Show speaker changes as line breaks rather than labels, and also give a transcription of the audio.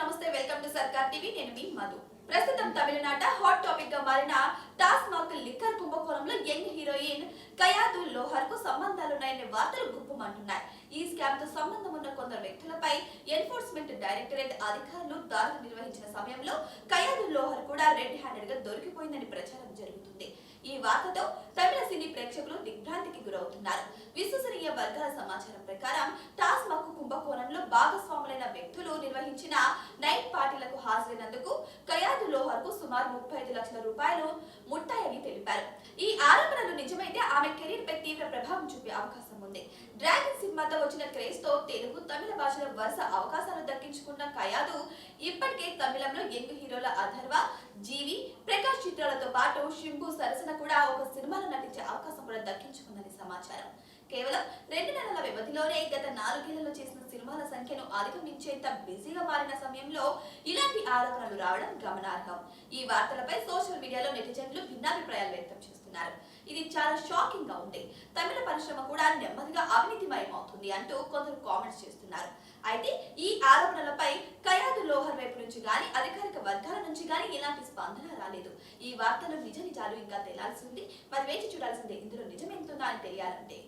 నమస్తే, welcome to సర్కార్ TV. నేను మీ మధు. ప్రస్తుతం తమిళనాట హాట్ టాపిక్ గా మారిన టాస్మాక్ లిక్కర్ కుంభకోణంలో యంగ్ హీరోయిన్ కయాదు లోహర్ కు సంబంధాలున్నాయనే వార్తలు గుప్పుమంటున్నాయి. ఈ స్కామ్ తో సంబంధం ఉన్న కొందరు వ్యక్తులపై ఎన్ఫోర్స్మెంట్ డైరెక్టరేట్ అధికారులు దాడులు నిర్వహించిన సమయంలో కయాదు లోహర్ కూడా రెడ్ హ్యాండెడ్ గా దొరికిపోయిందని ప్రచారం జరుగుతుంది. ఈ వార్తతో తమిళ సినీ ప్రేక్షకులు దిగ్భ్రాంతికి గురవుతున్నారు. విశ్వసనీయ వర్గాల సమాచారం ప్రకారం టాస్మాక్ కుంభకోణంలో భాగస్వాములైన వ్యక్తులు నిర్వహించిన నైట్ పార్టీలకు హాజరైనందుకు కయాదు లోహర్ కు సుమారు 35 లక్షల రూపాయలు ముట్టాయని తెలిపారు. ఈ ఆరోపణలు నిజమైతే ఆమె కెరీర్ పై తీవ్ర ప్రభావం చూపే అవకాశం ఉంది. డ్రాగన్ సినిమాతో వచ్చిన క్రేజ్ తో తెలుగు, తమిళ భాషలో వరుస అవకాశాలు దక్కించుకున్న కయాదు ఇప్పటికే తమిళంలో యంగ్ హీరోల అథర్వ, జీవి, ప్రకాష్ చిత్రాలతో పాటు శింభు సరసన కూడా ఒక సినిమాలో నటించే అవకాశం కూడా దక్కించుకుందని సమాచారం. కేవలం 2 నెలల వ్యవధిలోనే గత 4 ఏళ్లలో చేసిన సినిమాల సంఖ్యను అధిగమించేంత బిజీగా మారిన సమయంలో ఇలాంటి ఆరోపణలు రావడం గమనార్హం. ఈ వార్తలపై సోషల్ మీడియాలో నెటిజన్లు భిన్నాభిప్రాయాలు వ్యక్తం చేస్తున్నారు. ఇది చాలా షాకింగ్ గా ఉంది. తమిళ పరిశ్రమ కూడా నెమ్మదిగా అవినీతిమయం అవుతుంది అంటూ కొందరు కామెంట్స్ చేస్తున్నారు. అయితే ఈ ఆరోపణలపై కయాదు లోహర్ వైపు నుంచి గానీ, అధికారిక వర్గాల నుంచి గానీ ఎలాంటి స్పందన రాలేదు. ఈ వార్తలు నిజాలు ఇంకా తేలాల్సి ఉంది. మరి వేచి చూడాల్సిందే ఇందులో నిజమెంతుందా అని తెలియాలంటే.